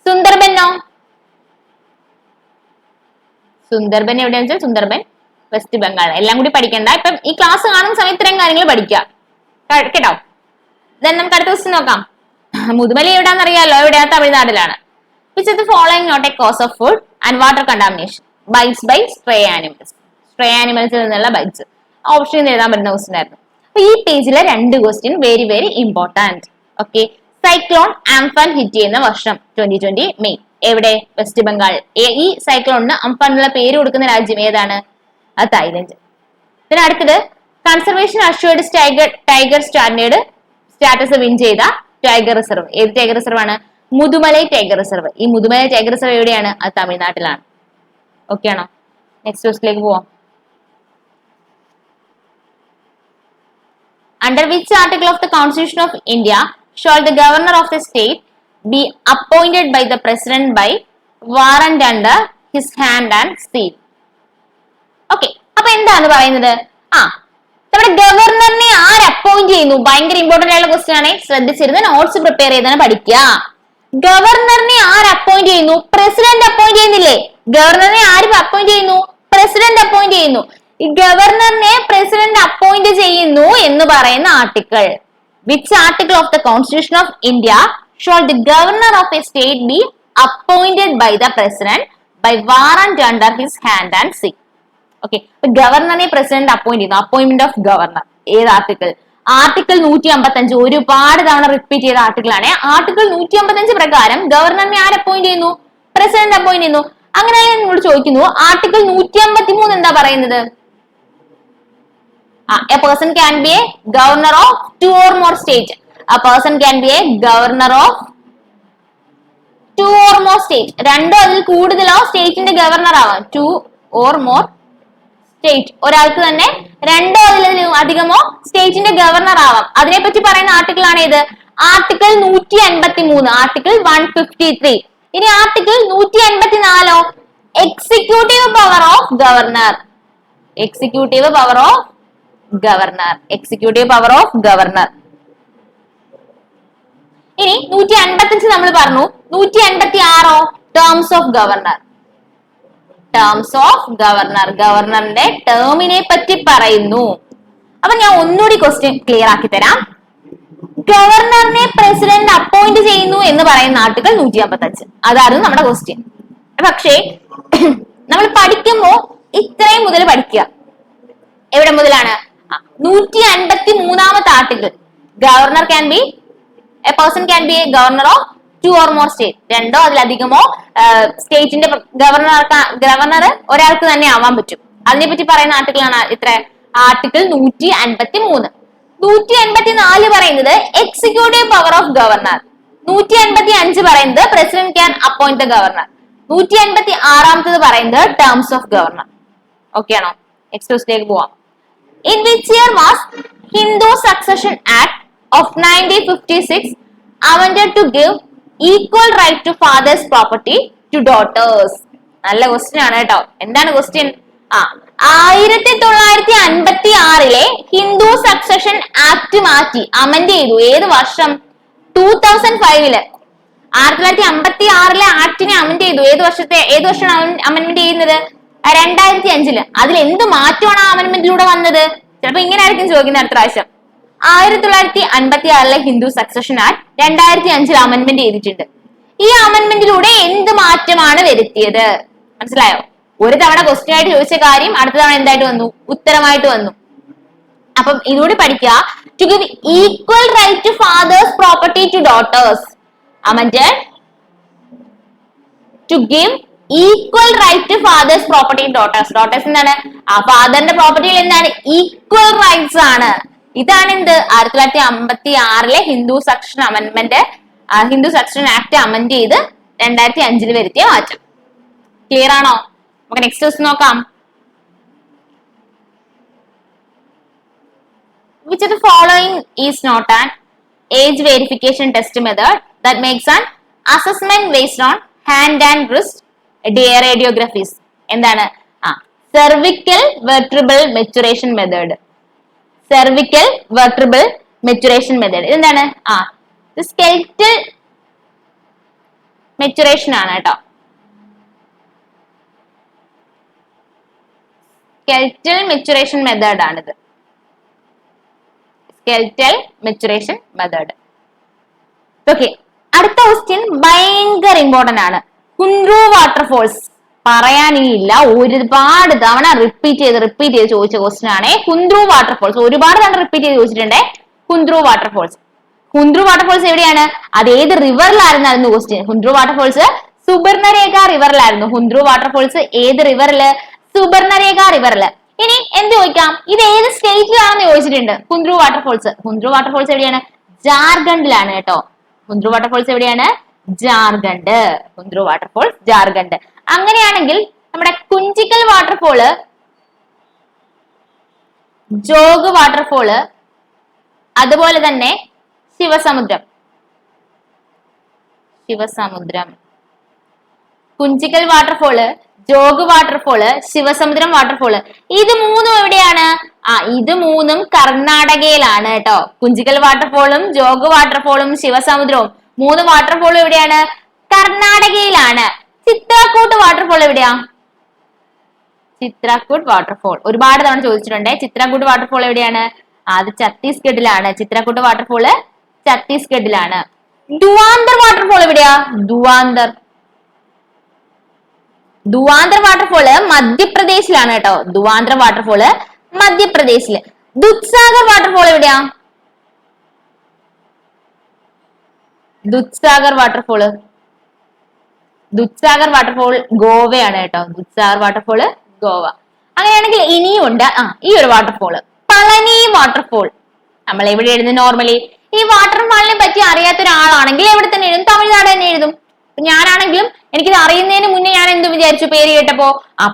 സുന്ദർബനോ? സുന്ദർബൻ എവിടെയാണെന്ന് വെച്ചാൽ സുന്ദർബൻ വെസ്റ്റ് ബംഗാൾ. എല്ലാം കൂടി പഠിക്കണ്ട, ഇപ്പം ഈ ക്ലാസ് കാണുന്ന സമയത്ത് ഇത്രയും കാര്യങ്ങൾ പഠിക്കാം കേട്ടോ. നമുക്ക് അടുത്ത ക്വസ്റ്റ്യൻ നോക്കാം. മുതുമല എവിടെയാണെന്ന് അറിയാലോ. എവിടെയാ? തമിഴ്നാട്ടിലാണ്. Which of the following not a cause of food and water contamination? Bites by stray animals. Stray animals നിന്നുള്ള ബൈറ്റ്സ്. ഓപ്ഷൻ എഴുതാൻ പറ്റുന്ന ക്വസ്റ്റ്യൻ ആയിരുന്നു. അപ്പൊ ഈ പേജിലെ 2 question very very important. Okay, cyclone Amphan hit ചെയ്യുന്ന വർഷം 2020 മെയ്. എവിടെ? വെസ്റ്റ് ബംഗാൾ. ഈ സൈക്ലോണിന് അംഫാൻ എന്നുള്ള പേര് കൊടുക്കുന്ന രാജ്യം ഏതാണ്? അത് തായ്ലൻഡ്. പിന്നെ അടുത്തത് conservation assured tiger standard status win ചെയ്ത ടൈഗർ റിസർവ്. ഏത് ടൈഗർ റിസർവ് ആണ്? Mudumalai tiger reserve. ഈ മുതുമലൈ ടൈഗർ റിസർവ് എവിടെയാണ്? അത് തമിഴ്നാട്ടിലാണ്. ഓക്കെ ആണോ? നെക്സ്റ്റ് ക്വസ്റ്റിലേക്ക് പോവാം. Under which article of the Constitution of India shall the governor of the state be appointed by the president by warrant under his hand and seal? Okay, അപ്പൊ എന്താണ് പറയുന്നത്? നമ്മുടെ ഗവർണറിനെ ആര് അപ്പോയിന്റ് ചെയ്യുന്നു? ഭയങ്കര ഇമ്പോർട്ടന്റ് ആയിട്ടുള്ള ക്വസ്റ്റ്യൻ ആണ്. ശ്രദ്ധിച്ചിരുന്ന് നോട്ട്സ് പ്രിപ്പയർ ചെയ്താണ് പഠിക്കുക. ഗവർണറിനെ ആര് അപ്പോയിന്റ് ചെയ്യുന്നു? പ്രസിഡന്റ് അപ്പോയിന്റ് ചെയ്യുന്നില്ലേ? ഗവർണറിനെ ആര് അപ്പോയിന്റ് ചെയ്യുന്നു? പ്രസിഡന്റ് അപ്പോയിന്റ് ചെയ്യുന്നു. ഈ ഗവർണറിനെ പ്രസിഡന്റ് അപ്പോയിന്റ് ചെയ്യുന്നു എന്ന് പറയുന്ന article. Which article of the constitution of India shall the governor of a state be appointed by the president by warrant under his hand and seal. Okay, ഗവർണറെ പ്രസിഡന്റ് അപ്പോയിന്റ് ചെയ്യുന്നു. അപ്പോയിന്റ്മെന്റ് ഓഫ് ഗവർണർ ഏത് ആർട്ടിക്കിൾ? ആർട്ടിക്കിൾ 155. ഒരുപാട് തവണ റിപ്പീറ്റ് ചെയ്ത ആർട്ടിക്കിൾ ആണ്. ആർട്ടിക്കിൾ 155 പ്രകാരം ഗവർണറിനെ ആര് അപ്പോയിന്റ് ചെയ്യുന്നു? പ്രസിഡന്റ് അപ്പോയിന്റ് ചെയ്യുന്നു. അങ്ങനെ നിങ്ങളോട് ചോദിക്കുന്നു, ആർട്ടിക്കിൾ 153 എന്താ പറയുന്നത്? A person can be a governor of 2 or more state. A person can be a governor of 2 or more state. രണ്ടോ അതിൽ കൂടുതലോ സ്റ്റേറ്റിന്റെ ഗവർണർ ആവാം. 2 or more സ്റ്റേറ്റ്. ഒരാൾക്ക് തന്നെ രണ്ടോ അതിലും അധികമോ സ്റ്റേറ്റിന്റെ ഗവർണർ ആവാം. അതിനെപ്പറ്റി പറയുന്ന ആർട്ടിക്കിൾ ആണ് ഇത്. Article 153, article 153. ഇനി article 154 executive power of governor. Executive power of governor. Executive power of governor. ഇനി 155 നമ്മൾ പറഞ്ഞു. 156 terms of governor. Terms of governor. ഗവർണറിന്റെ ടേമിനെ പറ്റി പറയുന്നു. അപ്പൊ ഞാൻ ഒന്നുകൂടി ക്വസ്റ്റ്യൻ ക്ലിയർ ആക്കി തരാം. ഗവർണറിനെ പ്രസിഡന്റ് അപ്പോയിന്റ് ചെയ്യുന്നു എന്ന് പറയുന്ന ആർട്ടിക്കിൾ 155. അതായിരുന്നു നമ്മുടെ ക്വസ്റ്റ്യൻ. പക്ഷേ നമ്മൾ പഠിക്കുമ്പോ ഇത്രയും മുതൽ പഠിക്കുക. എവിടെ മുതലാണ്? 153 article. Governor can be A person can be A governor of 2 or more state. രണ്ടോ അതിലധികമോ സ്റ്റേറ്റിന്റെ ഗവർണർ ഒരാൾക്ക് തന്നെ ആവാൻ പറ്റും. അതിനെപ്പറ്റി പറയുന്ന ആർട്ടിക്കിൾ ആണ് ഇത്ര. ആർട്ടിക്കിൾ 153. 154 പറയുന്നത് എക്സിക്യൂട്ടീവ് പവർ ഓഫ് ഗവർണർ. 155 പറയുന്നത് president can appoint the governor. 156 പറയുന്നത് ടേംസ് ഓഫ് ഗവർണർ. ഓക്കെ ആണോ? നെക്സ്റ്റ് ക്വസ്റ്റിലേക്ക് പോവാം. In which year was Hindu Succession Act of 1956 amended to give equal right to father's property to daughters? നല്ല ക്വസ്റ്റ്യൻ ആണ് കേട്ടോ. എന്താണ് ക്വസ്റ്റ്യൻ? 1956 ഹിന്ദു സക്സഷൻ ആക്ട് മാറ്റി അമെൻഡ് ചെയ്തു. ഏത് വർഷം? 2005. 1956 ആക്ടിനെ അമെൻഡ് ചെയ്തു. ഏത് വർഷമാണ് അമെൻമെന്റ് ചെയ്യുന്നത്? 2005. അതിൽ എന്ത് മാറ്റമാണ് ആ അമെൻമെന്റിലൂടെ വന്നത്? ചിലപ്പോ ഇങ്ങനെ ആയിരിക്കും ചോദിക്കുന്നത് അടുത്ത പ്രാവശ്യം. 1956 ഹിന്ദു സക്സഷൻ ആക്ട് 2005 അമെൻമെന്റ് ചെയ്തിട്ടുണ്ട്. ഈ അമെൻമെന്റിലൂടെ എന്ത് മാറ്റമാണ് വരുത്തിയത്? മനസ്സിലായോ? ഒരു തവണ ക്വസ്റ്റ്യൻ ആയിട്ട് ചോദിച്ച കാര്യം അടുത്ത തവണ എന്തായിട്ട് വന്നു? ഉത്തരമായിട്ട് വന്നു. അപ്പം ഇതുകൂടി പഠിക്കുക. To give equal right to father's property to daughters. Amended to give equal right to father's property daughters. Daughters എന്താണ്? ഫാദറിന്റെ പ്രോപ്പർട്ടിയിൽ എന്താണ്? ഈക്വൽ റൈറ്റ്സ് ആണ്. ഇതാണ് എന്ത്? 1956 ഹിന്ദു സക്സഷൻ അമെൻമെന്റ്, ഹിന്ദു സക്സഷൻ ആക്ട് അമെൻഡ് ചെയ്ത് 2005 വരുത്തിയ മാറ്റം. ക്ലിയർ ആണോ? നമുക്ക് നെക്സ്റ്റ് ക്വസ്റ്റ്യൻ നോക്കാം. Which of the following is not an age verification test method that makes an assessment based on hand and wrist radiographies? എന്താണ്? cervical vertebral maturation method. cervical vertebral maturation method ഇതെന്താണ്? skeletal maturation ആണ് കേട്ടോ. skeletal maturation method ആണിത്. skeletal maturation method. ഓക്കെ, അടുത്ത ക്വസ്റ്റ്യൻ ഭയങ്കര ഇമ്പോർട്ടന്റ് ആണ്. കുന്ദ്രു വാട്ടർഫോൾസ് പറയാനില്ല, ഒരുപാട് തവണ റിപ്പീറ്റ് ചെയ്ത് ചോദിച്ച ക്വസ്റ്റ്യൻ ആണ്. കുന്ദ്രു വാട്ടർഫോൾസ് ഒരുപാട് തവണ റിപ്പീറ്റ് ചെയ്ത് ചോദിച്ചിട്ടുണ്ട്. കുന്ദ്രു വാട്ടർഫോൾസ് എവിടെയാണ്? അത് ഏത് റിവറിലായിരുന്നു question. Kundru waterfalls സുബർണരേഖ റിവറിലായിരുന്നു. Kundru waterfalls ഏത് റിവറില്? സുബർണരേഖ റിവറില്. ഇനി എന്ത് ചോദിക്കാം? ഇത് ഏത് സ്റ്റേറ്റിലാണെന്ന് ചോദിച്ചിട്ടുണ്ട്. കുന്ദ്രു വാട്ടർഫോൾസ് എവിടെയാണ്? ജാർഖണ്ഡിലാണ് കേട്ടോ. കുന്ദ്രു വാട്ടർഫോൾസ് എവിടെയാണ്? ജാർഖണ്ഡ്. കുന്ദ്രു വാട്ടർഫോൾസ് ജാർഖണ്ഡ്. അങ്ങനെയാണെങ്കിൽ നമ്മുടെ കുഞ്ചിക്കൽ വാട്ടർഫോള്, ജോഗ് വാട്ടർഫോള്, അതുപോലെ തന്നെ Shivasamudram. Kunchikal waterfall, Jog waterfall, Shivasamudram waterfall, ഇത് മൂന്നും എവിടെയാണ്? ഇത് മൂന്നും കർണാടകയിലാണ് കേട്ടോ. കുഞ്ചിക്കൽ വാട്ടർഫോളും ജോഗ് വാട്ടർഫോളും ശിവസമുദ്രവും 3 വാട്ടർഫോളും എവിടെയാണ്? കർണാടകയിലാണ്. ചിത്രകൂട്ട് വാട്ടർഫോൾ എവിടെയാ? ചിത്രകൂട്ട് വാട്ടർഫോൾ ഒരുപാട് തവണ ചോദിച്ചിട്ടുണ്ട്. ചിത്രകൂട്ട് വാട്ടർഫോൾ എവിടെയാണ്? അത് ഛത്തീസ്ഗഡിലാണ്. ചിത്രകൂട്ട് വാട്ടർഫോള് ഛത്തീസ്ഗഡിലാണ്. ദുവാന്തർ വാട്ടർഫോൾ എവിടെയാ? ദുവാന്തർ വാട്ടർഫോള് മധ്യപ്രദേശിലാണ് കേട്ടോ. ദുവാന്തർ വാട്ടർഫോള് മധ്യപ്രദേശില്. ദുധ്സാഗർ വാട്ടർഫോൾ എവിടെയാ? ദുധ്സാഗർ വാട്ടർഫോൾ ഗോവയാണ് കേട്ടോ. ദുധ്സാഗർ വാട്ടർഫോള് ഗോവ. അങ്ങനെയാണെങ്കിൽ ഇനിയും ഉണ്ട് ഈ ഒരു വാട്ടർഫോള്, പളനി വാട്ടർഫോൾ. നമ്മൾ എവിടെ എഴുതും നോർമലി? ഈ വാട്ടർഫാളിനെ പറ്റി അറിയാത്ത ഒരാളാണെങ്കിൽ എവിടെ തന്നെ എഴുതും? തമിഴ്നാട് തന്നെ എഴുതും. ഞാനാണെങ്കിലും എനിക്കിത് അറിയുന്നതിന് മുന്നേ ഞാൻ എന്ത് വിചാരിച്ചു? പേര് കേട്ടപ്പോ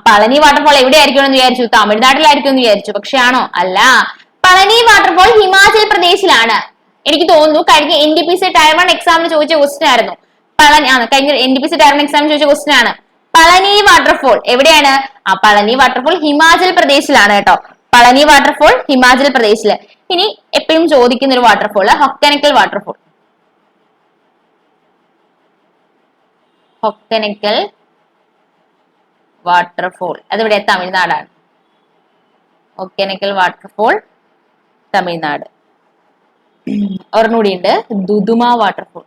പളനി വാട്ടർഫോൾ എവിടെയായിരിക്കും എന്ന് വിചാരിച്ചു, തമിഴ്നാട്ടിലായിരിക്കും എന്ന് വിചാരിച്ചു. പക്ഷെ ആണോ? അല്ല. പളനി വാട്ടർഫോൾ ഹിമാചൽ പ്രദേശിലാണ്. എനിക്ക് തോന്നുന്നു കഴിഞ്ഞ NTPC ടയർ 1 എക്സാമിന് ചോദിച്ച ക്വസ്റ്റ്യൻ ആയിരുന്നു. കഴിഞ്ഞ NTPC ടയർ 1 എക്സാമിന് ചോദിച്ച ക്വസ്റ്റ്യൻ ആണ്. പളനി വാട്ടർഫോൾ എവിടെയാണ്? പളനി വാട്ടർഫോൾ ഹിമാചൽ പ്രദേശിലാണ് കേട്ടോ. പളനി വാട്ടർഫോൾ ഹിമാചൽ പ്രദേശില്. ഇനി എപ്പോഴും ചോദിക്കുന്ന ഒരു വാട്ടർഫോള് ഹൊക്കനക്കൽ വാട്ടർഫോൾ. ഹൊക്കനക്കൽ വാട്ടർഫോൾ അതെവിടെ? തമിഴ്നാടാണ്. ഹൊക്കനക്കൽ വാട്ടർഫോൾ തമിഴ്നാട്. ഒരെണ്ണൂടി ഉണ്ട്, ദുദുമ വാട്ടർഫോൾ.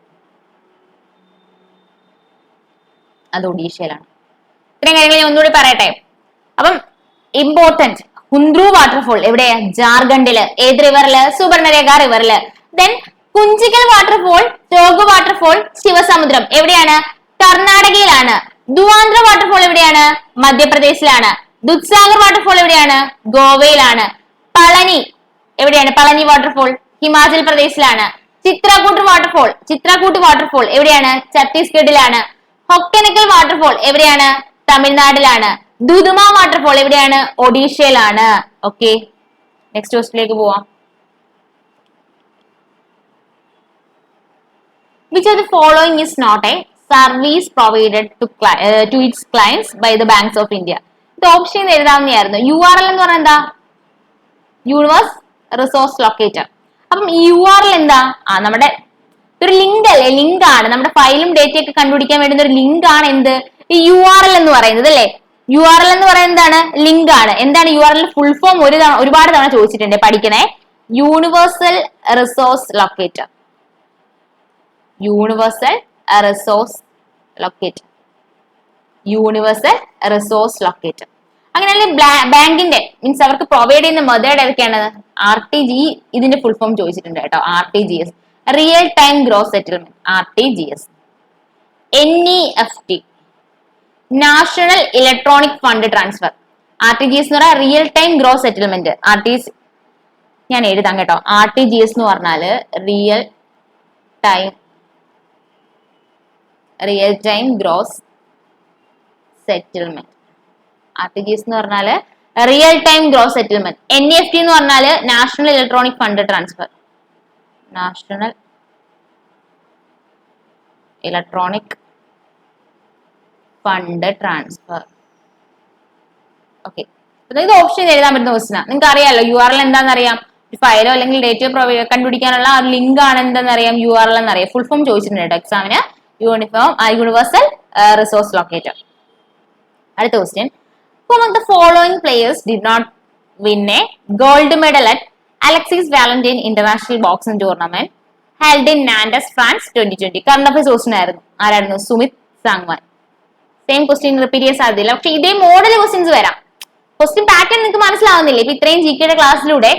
അത് ഒഡീഷയിലാണ്. ഇത്രയും കാര്യങ്ങൾ ഞാൻ ഒന്നുകൂടി പറയട്ടെ. അപ്പം ഇമ്പോർട്ടന്റ് ഹുന്ദ്രു വാട്ടർഫോൾ എവിടെ? ജാർഖണ്ഡില്. ഏത് റിവറില്? സുബർണരേഖ റിവറില്. Then Kunchikal waterfall, ചോഗു waterfall Sivasamudram എവിടെയാണ്? കർണാടകയിലാണ്. ദുവാന്ത്ര വാട്ടർഫോൾ എവിടെയാണ്? മധ്യപ്രദേശിലാണ്. ദുധ്സാഗർ വാട്ടർഫോൾ എവിടെയാണ്? ഗോവയിലാണ്. പളനി എവിടെയാണ്? പളനി വാട്ടർഫോൾ ഹിമാചൽ പ്രദേശിലാണ്. ചിത്രകൂട്ട് വാട്ടർഫോൾ എവിടെയാണ്? ഛത്തീസ്ഗഡിലാണ്. ഹൊക്കനക്കൽ വാട്ടർഫോൾ എവിടെയാണ്? തമിഴ്നാട്ടിലാണ്. ദുദുമ വാട്ടർഫോൾ എവിടെയാണ്? ഒഡീഷയിലാണ്. ഓക്കെ, നെക്സ്റ്റ് ക്വസ്റ്റിലേക്ക് പോവാം. Which of the following is not a service provided to its clients by the banks of India? ഇത് ഓപ്ഷൻ എഴുതാവുന്നതായിരുന്നു. URL എന്ന് പറഞ്ഞാൽ എന്താ? Universe resource locator. അപ്പം URL എന്താ? നമ്മുടെ ഒരു ലിങ്ക് അല്ലേ? ലിങ്ക് ആണ്. നമ്മുടെ ഫയലും ഡേറ്റയൊക്കെ കണ്ടുപിടിക്കാൻ വേണ്ടുന്ന ഒരു ലിങ്ക് ആണ് എന്ത്? ഈ URL എന്ന് പറയുന്നത് അല്ലേ? URL എന്ന് പറയുന്നത് എന്താണ്? ലിങ്ക് ആണ്. എന്താണ് URL ഫുൾ ഫോം? ഒരുപാട് തവണ ചോദിച്ചിട്ടുണ്ട്, പഠിക്കണേ. Universal resource locator. Universal resource locator. അങ്ങനെയാണെങ്കിൽ ബാങ്കിന്റെ മീൻസ് അവർക്ക് പ്രൊവൈഡ് ചെയ്യുന്ന മെത്തേഡ് ഏതൊക്കെയാണ്? RTG. ഇതിന്റെ ഫുൾ ഫോം ചോദിച്ചിട്ടുണ്ട് കേട്ടോ. RTGS, real time gross settlement. RTGS. NEFT, national electronic fund transfer. RTGS എന്ന് പറഞ്ഞാൽ റിയൽ ടൈം ഗ്രോസ് സെറ്റിൽമെന്റ്. ഞാൻ എഴുതാം കേട്ടോ. RTGS എന്ന് പറഞ്ഞാല് real time gross settlement. RTGS എന്ന് പറഞ്ഞാല് real time gross settlement. NEFT എന്ന് പറഞ്ഞാല് national electronic fund transfer. National electronic fund transfer. Okay, ഇത് ഓപ്ഷൻ എഴുതാൻ പറ്റുന്ന ക്വസ്റ്റ്യൻ. നിങ്ങൾക്ക് അറിയാലോ URL എന്താണെന്ന് അറിയാം. ഒരു ഫയലോ അല്ലെങ്കിൽ ഡേറ്റയോ കണ്ടുപിടിക്കാനുള്ള ആ ലിങ്ക് ആണ് എന്താണെന്ന് അറിയാം, URL എന്നറിയാം. ഫുൾ ഫോം ചോദിച്ചിട്ടുണ്ട് കേട്ടോ എക്സാമിന്. Universal resource locator. അടുത്ത question. Whom of the following players did not win a gold medal at Alexis Valentine International Boxing Tournament held in Nantes, France 2020? Current affairs question ആയിരുന്നു. ആരായിരുന്നു? Sumit Sangwan. Same question repeat ചെയ്യാൻ സാധ്യതയില്ല, പക്ഷെ ഇതേ മോഡൽ ക്വസ്റ്റ്യൻസ് വരാം. ക്വസ്റ്റ്യൻ പാറ്റേൺ നിങ്ങൾക്ക് മനസ്സിലാവുന്നില്ല? ഇപ്പൊ ഇത്രയും GKയുടെ ക്ലാസ്സിലൂടെ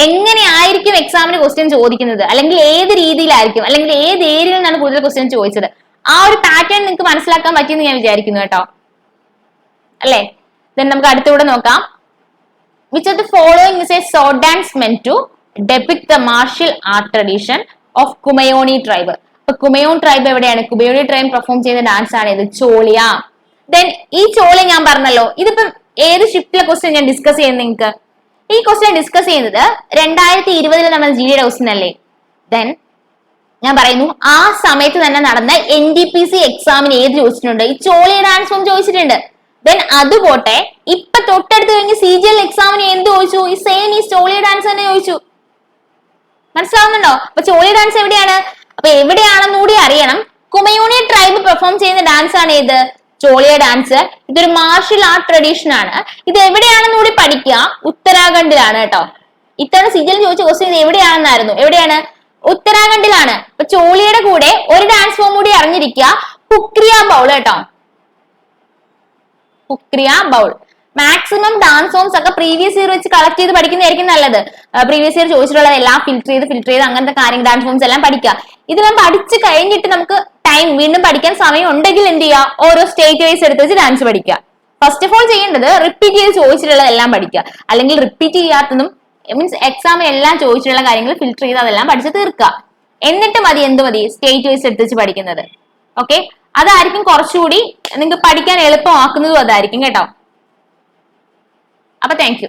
എങ്ങനെയായിരിക്കും എക്സാമിന് ക്വസ്റ്റ്യൻ ചോദിക്കുന്നത്, അല്ലെങ്കിൽ ഏത് രീതിയിലായിരിക്കും, അല്ലെങ്കിൽ ഏത് ഏരിയയിൽ നിന്നാണ് കൂടുതൽ ക്വസ്റ്റ്യൻ ചോദിച്ചത്, ആ ഒരു പാറ്റേൺ നിങ്ങൾക്ക് മനസ്സിലാക്കാൻ പറ്റിയെന്ന് ഞാൻ വിചാരിക്കുന്നു കേട്ടോ. അല്ലേ? നമുക്ക് അടുത്തൂടെ നോക്കാം. Which of the following is a sword dance meant to depict the martial art tradition of Kumayoni tribe? അപ്പൊ കുമയോൺ ട്രൈബ് എവിടെയാണ്? കുമയോണി ട്രൈബ് പെർഫോം ചെയ്യുന്ന ഡാൻസ് ആണ് ഇത്, ചോളിയ. ദെൻ ഈ ചോളി ഞാൻ പറഞ്ഞല്ലോ, ഇതിപ്പം ഏത് ഷിഫ്റ്റിലെ ക്വസ്റ്റ്യൻ ഞാൻ ഡിസ്കസ് ചെയ്യുന്നത്? നിങ്ങൾക്ക് ഈ ക്വസ്റ്റ്യൻ ഡിസ്കസ് ചെയ്യുന്നത് 2020 നമ്മൾ GDയുടെ ക്വസ്റ്റ്യൻ അല്ലേ? ദെൻ ഞാൻ പറയുന്നു ആ സമയത്ത് തന്നെ നടന്ന NTPC എക്സാമിന് ഏത് ചോദിച്ചിട്ടുണ്ട്? ഈ ചോളി ഡാൻസ് ഫോം ചോദിച്ചിട്ടുണ്ട്. ദെൻ അത് പോട്ടെ, ഇപ്പൊ തൊട്ടടുത്ത് കഴിഞ്ഞ് CGL എക്സാമിന് എന്ത് ചോദിച്ചു? ഈ സെയിം ഈ ചോളി ഡാൻസ് തന്നെ ചോദിച്ചു. മനസ്സിലാവുന്നുണ്ടോ? അപ്പൊ ചോളി ഡാൻസ് എവിടെയാണ്? അപ്പൊ എവിടെയാണെന്ന് കൂടി അറിയണം. കുമയോണി ട്രൈബ് പെർഫോം ചെയ്യുന്ന ഡാൻസ് ആണ് ഏത്? ചോളിയ ഡാൻസ് ഇതൊരു മാർഷൽ ആർട്ട് ട്രഡീഷൻ ആണ്. ഇത് എവിടെയാണെന്ന് കൂടി പഠിക്കുക, ഉത്തരാഖണ്ഡിലാണ് കേട്ടോ. ഇത്തവണ സിജൽ ചോദിച്ച ക്വസ്റ്റ്യൻ ഇത് എവിടെയാണെന്നായിരുന്നു. എവിടെയാണ്? ഉത്തരാഖണ്ഡിലാണ്. അപ്പൊ ചോളിയുടെ കൂടെ ഒരു ഡാൻസ് ഫോം കൂടി അറിഞ്ഞിരിക്കുക, ഫുക്രിയ ബൗൾ കേട്ടോ. ഫുക്രിയ ബൗൾ. മാക്സിമം ഡാൻസ് ഫോംസ് ഒക്കെ പ്രീവിയസ് ഇയർ വെച്ച് കളക്ട് ചെയ്ത് പഠിക്കുന്നതായിരിക്കും നല്ലത്. പ്രീവിയസ് ഇയർ ചോദിച്ചിട്ടുള്ളത് എല്ലാം ഫിൽറ്റർ ചെയ്ത് അങ്ങനത്തെ കാര്യങ്ങൾ ഡാൻസ് ഫോംസ് എല്ലാം പഠിക്കുക. ഇതെല്ലാം പഠിച്ചു കഴിഞ്ഞിട്ട് നമുക്ക് ടൈം വീണ്ടും പഠിക്കാൻ സമയം ഉണ്ടെങ്കിൽ എന്ത് ചെയ്യുക, ഓരോ സ്റ്റേറ്റ് വൈസ് എടുത്ത് വെച്ച് ഡാൻസ് പഠിക്കുക. ഫസ്റ്റ് ഓഫ് ഓൾ ചെയ്യേണ്ടത് റിപ്പീറ്റ് ചെയ്ത് ചോദിച്ചിട്ടുള്ളത് എല്ലാം പഠിക്കുക. അല്ലെങ്കിൽ റിപ്പീറ്റ് ചെയ്യാത്തതും മീൻസ് എക്സാമിൽ എല്ലാം ചോദിച്ചിട്ടുള്ള കാര്യങ്ങൾ ഫിൽറ്റർ ചെയ്ത് അതെല്ലാം പഠിച്ച് തീർക്കുക. എന്നിട്ട് മതി എന്ത് മതി, സ്റ്റേറ്റ് വൈസ് എടുത്ത് വെച്ച് പഠിക്കുന്നത്. ഓക്കെ, അതായിരിക്കും കുറച്ചുകൂടി നിങ്ങൾക്ക് പഠിക്കാൻ എളുപ്പമാക്കുന്നതും അതായിരിക്കും കേട്ടോ. അപ്പൊ താങ്ക് യു.